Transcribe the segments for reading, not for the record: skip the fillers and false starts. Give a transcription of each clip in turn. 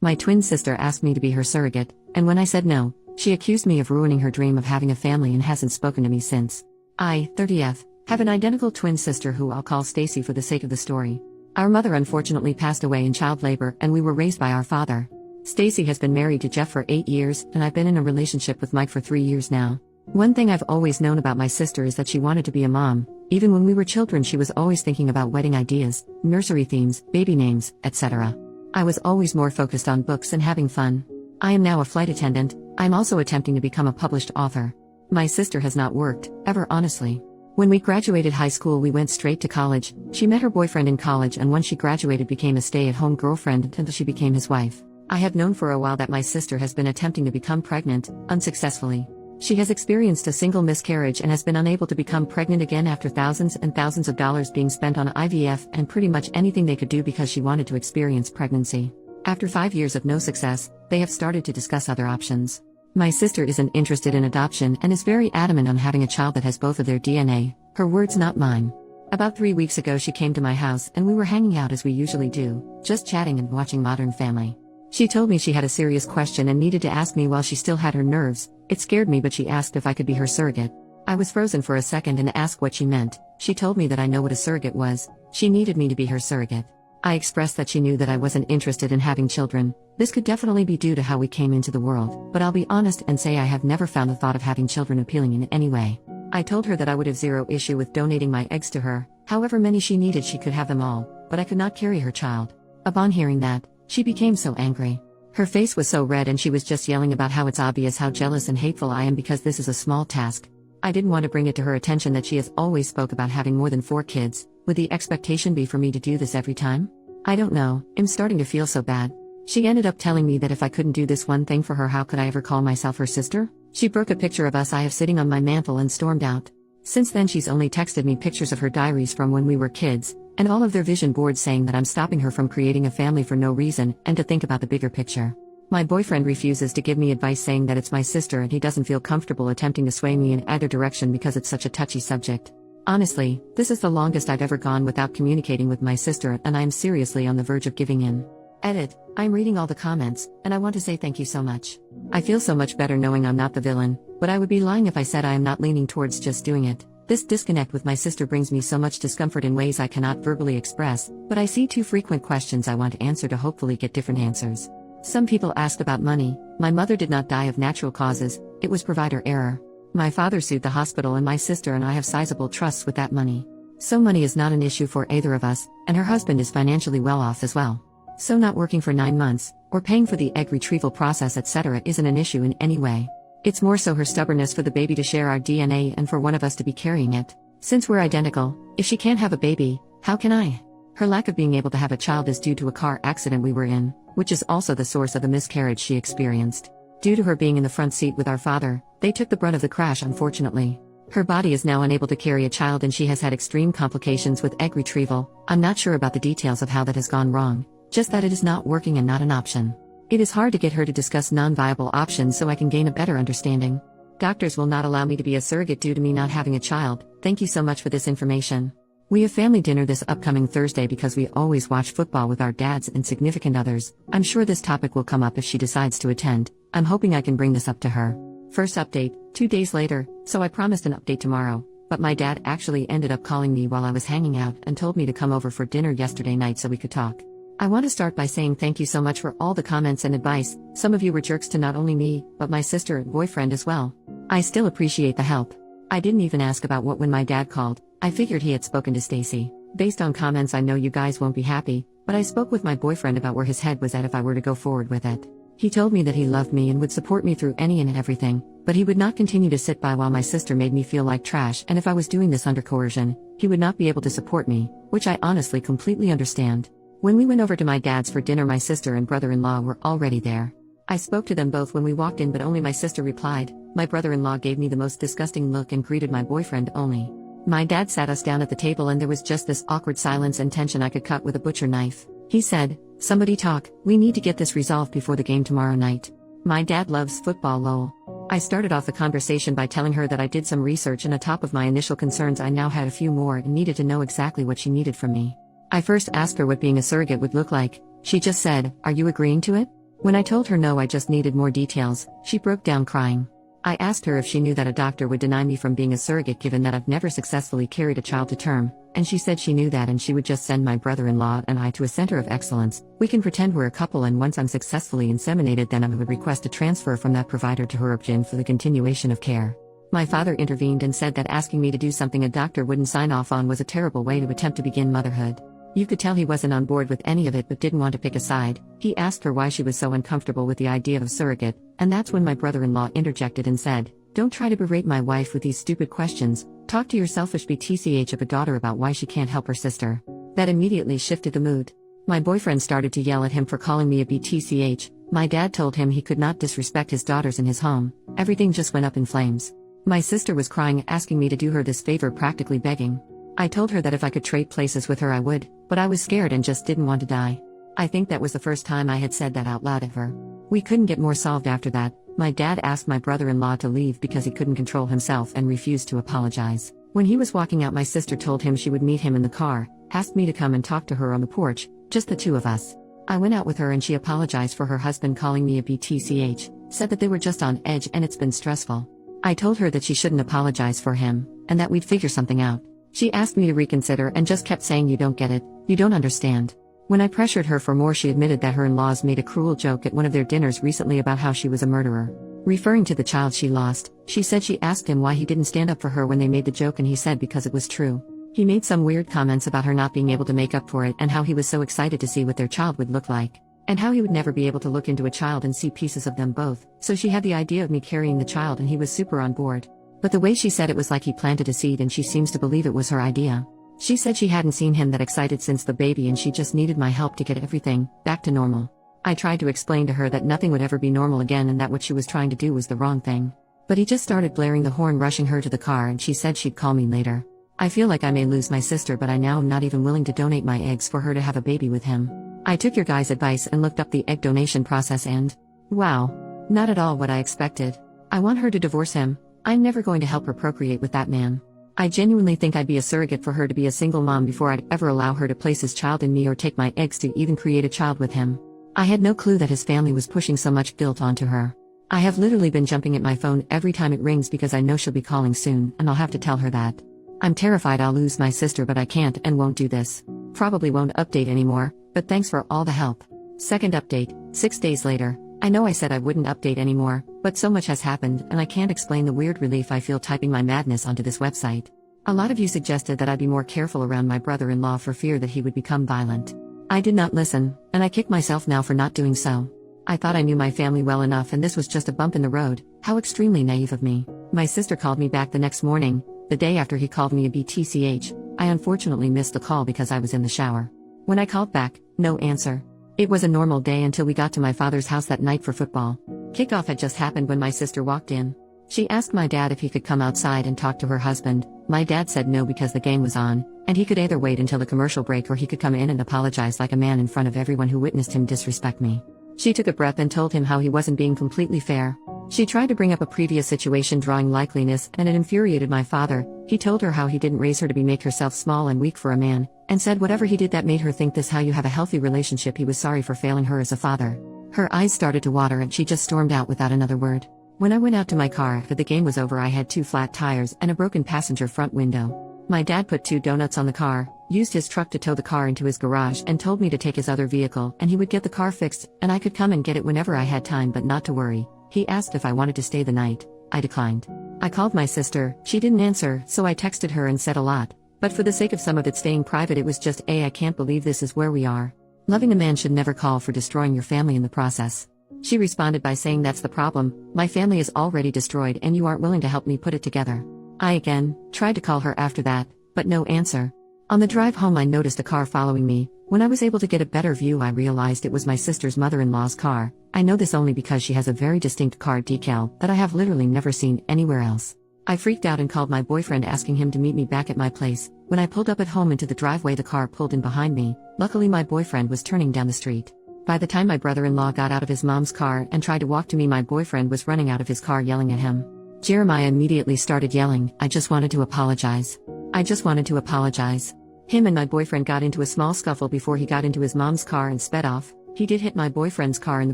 My twin sister asked me to be her surrogate, and when I said no, she accused me of ruining her dream of having a family and hasn't spoken to me since. I, 30F, have an identical twin sister who I'll call Stacy for the sake of the story. Our mother unfortunately passed away in child labor and we were raised by our father. Stacy has been married to Jeff for 8 years and I've been in a relationship with Mike for 3 years now. One thing I've always known about my sister is that she wanted to be a mom. Even when we were children she was always thinking about wedding ideas, nursery themes, baby names, etc. I was always more focused on books and having fun. I am now a flight attendant. I'm also attempting to become a published author. My sister has not worked, ever honestly. When we graduated high school we went straight to college. She met her boyfriend in college and once she graduated became a stay-at-home girlfriend until she became his wife. I have known for a while that my sister has been attempting to become pregnant, unsuccessfully. She has experienced a single miscarriage and has been unable to become pregnant again after thousands and thousands of dollars being spent on IVF and pretty much anything they could do because she wanted to experience pregnancy. After 5 years of no success, they have started to discuss other options. My sister isn't interested in adoption and is very adamant on having a child that has both of their DNA, her words not mine. About 3 weeks ago she came to my house and we were hanging out as we usually do, just chatting and watching Modern Family. She told me she had a serious question and needed to ask me while she still had her nerves. It scared me but she asked if I could be her surrogate. I was frozen for a second and asked what she meant. She told me that I know what a surrogate was. She needed me to be her surrogate. I expressed that she knew that I wasn't interested in having children. This could definitely be due to how we came into the world, but I'll be honest and say I have never found the thought of having children appealing in any way. I told her that I would have zero issue with donating my eggs to her. However many she needed she could have them all, but I could not carry her child. Upon hearing that, she became so angry. Her face was so red and she was just yelling about how it's obvious how jealous and hateful I am because this is a small task. I didn't want to bring it to her attention that she has always spoke about having more than 4 kids. Would the expectation be for me to do this every time? I don't know, I'm starting to feel so bad. She ended up telling me that if I couldn't do this one thing for her how could I ever call myself her sister? She broke a picture of us I have sitting on my mantle and stormed out. Since then she's only texted me pictures of her diaries from when we were kids, and all of their vision boards saying that I'm stopping her from creating a family for no reason and to think about the bigger picture. My boyfriend refuses to give me advice saying that it's my sister and he doesn't feel comfortable attempting to sway me in either direction because it's such a touchy subject. Honestly, this is the longest I've ever gone without communicating with my sister and I am seriously on the verge of giving in. Edit. I'm reading all the comments, and I want to say thank you so much. I feel so much better knowing I'm not the villain, but I would be lying if I said I am not leaning towards just doing it. This disconnect with my sister brings me so much discomfort in ways I cannot verbally express, but I see 2 frequent questions I want to answer to hopefully get different answers. Some people asked about money. My mother did not die of natural causes, it was provider error. My father sued the hospital and my sister and I have sizable trusts with that money. So money is not an issue for either of us, and her husband is financially well off as well. So not working for 9 months, or paying for the egg retrieval process etc. isn't an issue in any way. It's more so her stubbornness for the baby to share our DNA and for one of us to be carrying it. Since we're identical, if she can't have a baby, how can I? Her lack of being able to have a child is due to a car accident we were in, which is also the source of the miscarriage she experienced. Due to her being in the front seat with our father, they took the brunt of the crash unfortunately. Her body is now unable to carry a child and she has had extreme complications with egg retrieval. I'm not sure about the details of how that has gone wrong, just that it is not working and not an option. It is hard to get her to discuss non-viable options so I can gain a better understanding. Doctors will not allow me to be a surrogate due to me not having a child. Thank you so much for this information. We have family dinner this upcoming Thursday because we always watch football with our dads and significant others. I'm sure this topic will come up if she decides to attend. I'm hoping I can bring this up to her. First update, 2 days later, so I promised an update tomorrow, but my dad actually ended up calling me while I was hanging out and told me to come over for dinner yesterday night so we could talk. I want to start by saying thank you so much for all the comments and advice. Some of you were jerks to not only me, but my sister and boyfriend as well. I still appreciate the help. I didn't even ask about what when my dad called. I figured he had spoken to Stacy. Based on comments I know you guys won't be happy, but I spoke with my boyfriend about where his head was at if I were to go forward with it. He told me that he loved me and would support me through any and everything, but he would not continue to sit by while my sister made me feel like trash, and if I was doing this under coercion, he would not be able to support me, which I honestly completely understand. When we went over to my dad's for dinner my sister and brother-in-law were already there. I spoke to them both when we walked in but only my sister replied. My brother-in-law gave me the most disgusting look and greeted my boyfriend only. My dad sat us down at the table and there was just this awkward silence and tension I could cut with a butcher knife. He said, "Somebody talk, we need to get this resolved before the game tomorrow night." My dad loves football lol. I started off the conversation by telling her that I did some research and on top of my initial concerns I now had a few more and needed to know exactly what she needed from me. I first asked her what being a surrogate would look like. She just said, "Are you agreeing to it?" When I told her no, I just needed more details, she broke down crying. I asked her if she knew that a doctor would deny me from being a surrogate given that I've never successfully carried a child to term, and she said she knew that and she would just send my brother-in-law and I to a center of excellence. We can pretend we're a couple, and once I'm successfully inseminated then I would request a transfer from that provider to her option for the continuation of care. My father intervened and said that asking me to do something a doctor wouldn't sign off on was a terrible way to attempt to begin motherhood. You could tell he wasn't on board with any of it but didn't want to pick a side. He asked her why she was so uncomfortable with the idea of a surrogate, and that's when my brother-in-law interjected and said, "Don't try to berate my wife with these stupid questions, talk to your selfish BTCH of a daughter about why she can't help her sister." That immediately shifted the mood. My boyfriend started to yell at him for calling me a BTCH, my dad told him he could not disrespect his daughters in his home, everything just went up in flames. My sister was crying, asking me to do her this favor, practically begging. I told her that if I could trade places with her I would, but I was scared and just didn't want to die. I think that was the first time I had said that out loud ever. We couldn't get more solved after that. My dad asked my brother-in-law to leave because he couldn't control himself and refused to apologize. When he was walking out, my sister told him she would meet him in the car, asked me to come and talk to her on the porch, just the two of us. I went out with her and she apologized for her husband calling me a BTCH, said that they were just on edge and it's been stressful. I told her that she shouldn't apologize for him, and that we'd figure something out. She asked me to reconsider and just kept saying, "You don't get it, you don't understand." When I pressured her for more, she admitted that her in-laws made a cruel joke at one of their dinners recently about how she was a murderer. Referring to the child she lost, she said she asked him why he didn't stand up for her when they made the joke and he said because it was true. He made some weird comments about her not being able to make up for it and how he was so excited to see what their child would look like. And how he would never be able to look into a child and see pieces of them both, so she had the idea of me carrying the child and he was super on board. But the way she said it was like he planted a seed and she seems to believe it was her idea. She said she hadn't seen him that excited since the baby and she just needed my help to get everything back to normal. I tried to explain to her that nothing would ever be normal again and that what she was trying to do was the wrong thing. But he just started blaring the horn, rushing her to the car, and she said she'd call me later. I feel like I may lose my sister, but I now am not even willing to donate my eggs for her to have a baby with him. I took your guys' advice and looked up the egg donation process and, wow, not at all what I expected. I want her to divorce him. I'm never going to help her procreate with that man. I genuinely think I'd be a surrogate for her to be a single mom before I'd ever allow her to place his child in me or take my eggs to even create a child with him. I had no clue that his family was pushing so much guilt onto her. I have literally been jumping at my phone every time it rings because I know she'll be calling soon and I'll have to tell her that. I'm terrified I'll lose my sister, but I can't and won't do this. Probably won't update anymore, but thanks for all the help. Second update, 6 days later. I know I said I wouldn't update anymore, but so much has happened and I can't explain the weird relief I feel typing my madness onto this website. A lot of you suggested that I be more careful around my brother-in-law for fear that he would become violent. I did not listen, and I kick myself now for not doing so. I thought I knew my family well enough and this was just a bump in the road. How extremely naive of me. My sister called me back the next morning, the day after he called me a BTCH. I unfortunately missed the call because I was in the shower. When I called back, no answer. It was a normal day until we got to my father's house that night for football. Kickoff had just happened when my sister walked in. She asked my dad if he could come outside and talk to her husband. My dad said no because the game was on, and he could either wait until the commercial break or he could come in and apologize like a man in front of everyone who witnessed him disrespect me. She took a breath and told him how he wasn't being completely fair. She tried to bring up a previous situation drawing likeliness, and it infuriated my father. He told her how he didn't raise her to make herself small and weak for a man, and said whatever he did that made her think this how you have a healthy relationship. He was sorry for failing her as a father. Her eyes started to water and she just stormed out without another word. When I went out to my car after the game was over, I had 2 flat tires and a broken passenger front window. My dad put 2 donuts on the car, used his truck to tow the car into his garage, and told me to take his other vehicle and he would get the car fixed and I could come and get it whenever I had time, but not to worry. He asked if I wanted to stay the night. I declined. I called my sister, she didn't answer, so I texted her and said a lot. But for the sake of some of it staying private, it was just I can't believe this is where we are. Loving a man should never call for destroying your family in the process. She responded by saying that's the problem, my family is already destroyed and you aren't willing to help me put it together. I again tried to call her after that, but no answer. On the drive home I noticed a car following me. When I was able to get a better view I realized it was my sister's mother-in-law's car. I know this only because she has a very distinct car decal that I have literally never seen anywhere else. I freaked out and called my boyfriend asking him to meet me back at my place. When I pulled up at home into the driveway, the car pulled in behind me. Luckily my boyfriend was turning down the street. By the time my brother-in-law got out of his mom's car and tried to walk to me, my boyfriend was running out of his car yelling at him. Jeremiah immediately started yelling, I just wanted to apologize. I just wanted to apologize. Him and my boyfriend got into a small scuffle before he got into his mom's car and sped off. He did hit my boyfriend's car in the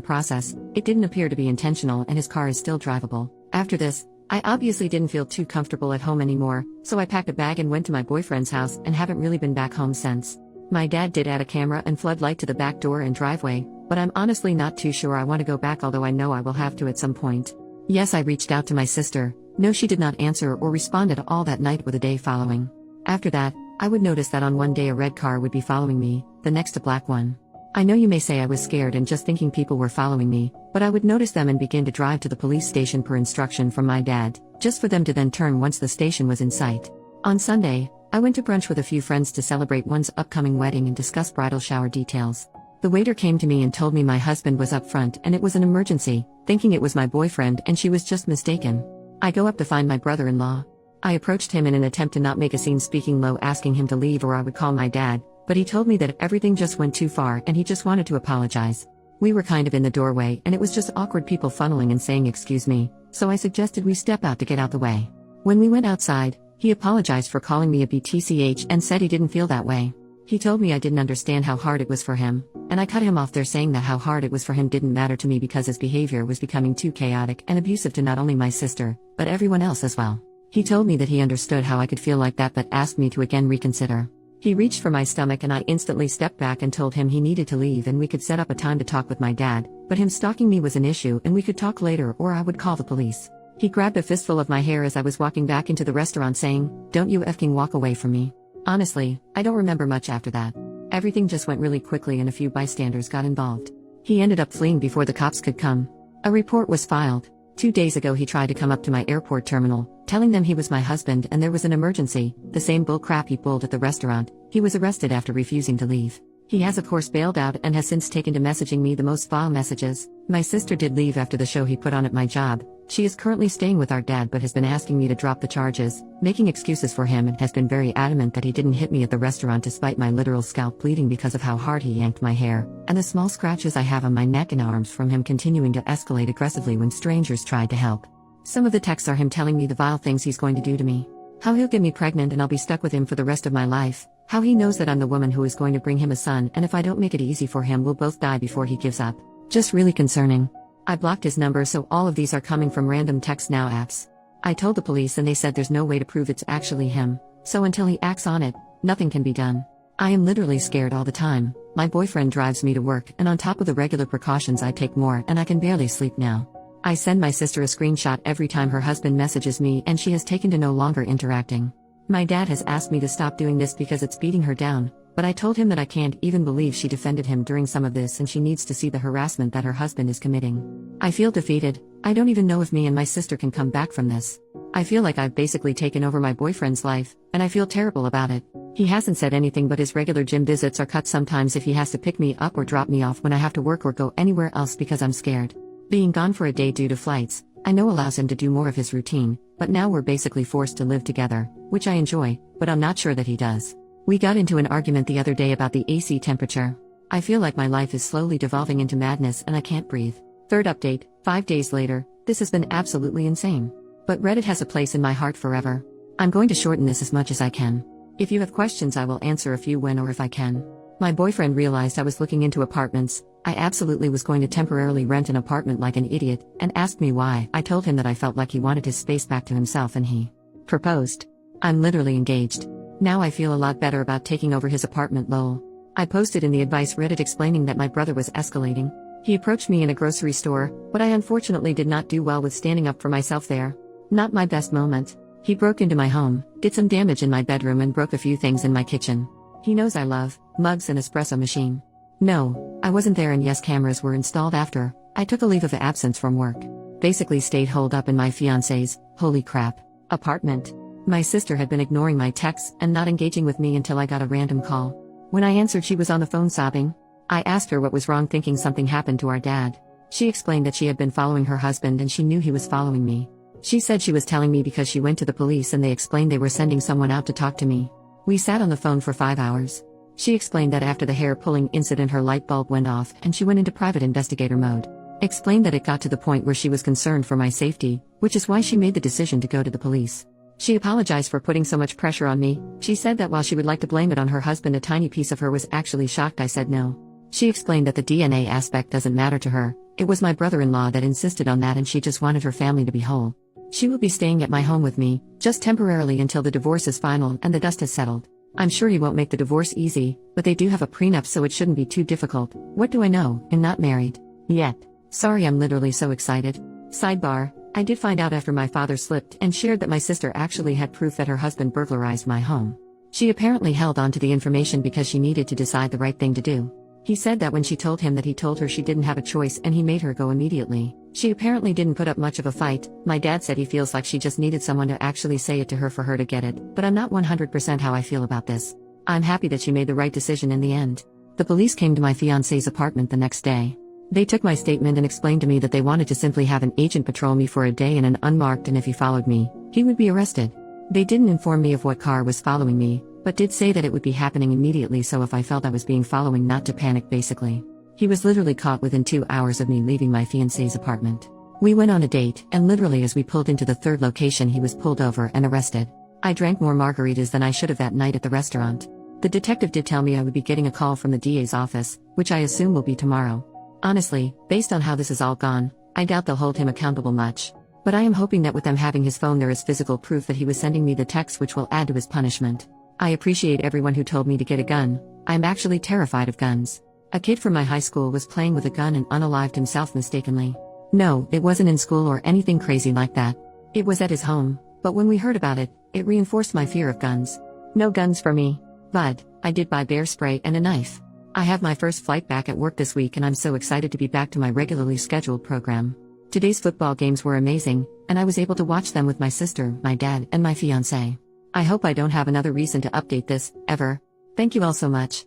process. It didn't appear to be intentional and his car is still drivable. After this, I obviously didn't feel too comfortable at home anymore, so I packed a bag and went to my boyfriend's house and haven't really been back home since. My dad did add a camera and floodlight to the back door and driveway, but I'm honestly not too sure I want to go back, although I know I will have to at some point. Yes, I reached out to my sister. No, she did not answer or respond at all that night or the day following. After that, I would notice that on one day a red car would be following me, the next a black one. I know you may say I was scared and just thinking people were following me, but I would notice them and begin to drive to the police station per instruction from my dad, just for them to then turn once the station was in sight. On Sunday, I went to brunch with a few friends to celebrate one's upcoming wedding and discuss bridal shower details. The waiter came to me and told me my husband was up front and it was an emergency, thinking it was my boyfriend and she was just mistaken. I go up to find my brother-in-law. I approached him in an attempt to not make a scene, speaking low, asking him to leave or I would call my dad, but he told me that everything just went too far and he just wanted to apologize. We were kind of in the doorway and it was just awkward people funneling and saying excuse me, so I suggested we step out to get out the way. When we went outside, he apologized for calling me a BTCH and said he didn't feel that way. He told me I didn't understand how hard it was for him, and I cut him off there, saying that how hard it was for him didn't matter to me because his behavior was becoming too chaotic and abusive to not only my sister, but everyone else as well. He told me that he understood how I could feel like that but asked me to again reconsider. He reached for my stomach and I instantly stepped back and told him he needed to leave and we could set up a time to talk with my dad, but him stalking me was an issue and we could talk later or I would call the police. He grabbed a fistful of my hair as I was walking back into the restaurant, saying, "Don't you effing walk away from me." Honestly, I don't remember much after that. Everything just went really quickly and a few bystanders got involved. He ended up fleeing before the cops could come. A report was filed. 2 days ago he tried to come up to my airport terminal, telling them he was my husband and there was an emergency, the same bull crap he pulled at the restaurant. He was arrested after refusing to leave. He has of course bailed out and has since taken to messaging me the most vile messages. My sister did leave after the show he put on at my job. She is currently staying with our dad but has been asking me to drop the charges, making excuses for him, and has been very adamant that he didn't hit me at the restaurant despite my literal scalp bleeding because of how hard he yanked my hair, and the small scratches I have on my neck and arms from him continuing to escalate aggressively when strangers tried to help. Some of the texts are him telling me the vile things he's going to do to me. How he'll get me pregnant and I'll be stuck with him for the rest of my life. How he knows that I'm the woman who is going to bring him a son, and if I don't make it easy for him we'll both die before he gives up. Just really concerning. I blocked his number, so all of these are coming from random text now apps. I told the police and they said there's no way to prove it's actually him, so until he acts on it, nothing can be done. I am literally scared all the time. My boyfriend drives me to work and on top of the regular precautions I take more, and I can barely sleep now. I send my sister a screenshot every time her husband messages me and she has taken to no longer interacting. My dad has asked me to stop doing this because it's beating her down, but I told him that I can't even believe she defended him during some of this and she needs to see the harassment that her husband is committing. I feel defeated. I don't even know if me and my sister can come back from this. I feel like I've basically taken over my boyfriend's life, and I feel terrible about it. He hasn't said anything, but his regular gym visits are cut sometimes if he has to pick me up or drop me off when I have to work or go anywhere else because I'm scared. Being gone for a day due to flights, I know allows him to do more of his routine, but now we're basically forced to live together, which I enjoy, but I'm not sure that he does. We got into an argument the other day about the AC temperature. I feel like my life is slowly devolving into madness and I can't breathe. Third update, 5 days later. This has been absolutely insane. But Reddit has a place in my heart forever. I'm going to shorten this as much as I can. If you have questions I will answer a few when or if I can. My boyfriend realized I was looking into apartments. I absolutely was going to temporarily rent an apartment like an idiot, and asked me why. I told him that I felt like he wanted his space back to himself and he proposed. I'm literally engaged. Now I feel a lot better about taking over his apartment, lol. I posted in the advice Reddit explaining that my brother was escalating. He approached me in a grocery store, but I unfortunately did not do well with standing up for myself there. Not my best moment. He broke into my home, did some damage in my bedroom and broke a few things in my kitchen. He knows I love mugs and espresso machine. No, I wasn't there, and yes, cameras were installed after I took a leave of absence from work. Basically stayed holed up in my fiance's, holy crap, apartment. My sister had been ignoring my texts and not engaging with me until I got a random call. When I answered she was on the phone sobbing. I asked her what was wrong, thinking something happened to our dad. She explained that she had been following her husband and she knew he was following me. She said she was telling me because she went to the police and they explained they were sending someone out to talk to me. We sat on the phone for 5 hours. She explained that after the hair pulling incident her light bulb went off and she went into private investigator mode. Explained that it got to the point where she was concerned for my safety, which is why she made the decision to go to the police. She apologized for putting so much pressure on me. She said that while she would like to blame it on her husband, a tiny piece of her was actually shocked I said no. She explained that the DNA aspect doesn't matter to her. It was my brother-in-law that insisted on that and she just wanted her family to be whole. She will be staying at my home with me, just temporarily until the divorce is final and the dust has settled. I'm sure he won't make the divorce easy, but they do have a prenup so it shouldn't be too difficult. What do I know? I'm not married. Yet. Sorry, I'm literally so excited. Sidebar, I did find out after my father slipped and shared that my sister actually had proof that her husband burglarized my home. She apparently held on to the information because she needed to decide the right thing to do. He said that when she told him that he told her she didn't have a choice and he made her go immediately. She apparently didn't put up much of a fight. My dad said he feels like she just needed someone to actually say it to her for her to get it, but I'm not 100% how I feel about this. I'm happy that she made the right decision in the end. The police came to my fiancé's apartment the next day. They took my statement and explained to me that they wanted to simply have an agent patrol me for a day in an unmarked and if he followed me, he would be arrested. They didn't inform me of what car was following me, but did say that it would be happening immediately so if I felt I was being followed not to panic basically. He was literally caught within 2 hours of me leaving my fiancé's apartment. We went on a date, and literally as we pulled into the third location he was pulled over and arrested. I drank more margaritas than I should have that night at the restaurant. The detective did tell me I would be getting a call from the DA's office, which I assume will be tomorrow. Honestly, based on how this has all gone, I doubt they'll hold him accountable much. But I am hoping that with them having his phone there is physical proof that he was sending me the text which will add to his punishment. I appreciate everyone who told me to get a gun. I'm actually terrified of guns. A kid from my high school was playing with a gun and unalived himself mistakenly. No, it wasn't in school or anything crazy like that. It was at his home, but when we heard about it, it reinforced my fear of guns. No guns for me. But I did buy bear spray and a knife. I have my first flight back at work this week and I'm so excited to be back to my regularly scheduled program. Today's football games were amazing, and I was able to watch them with my sister, my dad, and my fiancé. I hope I don't have another reason to update this, ever. Thank you all so much.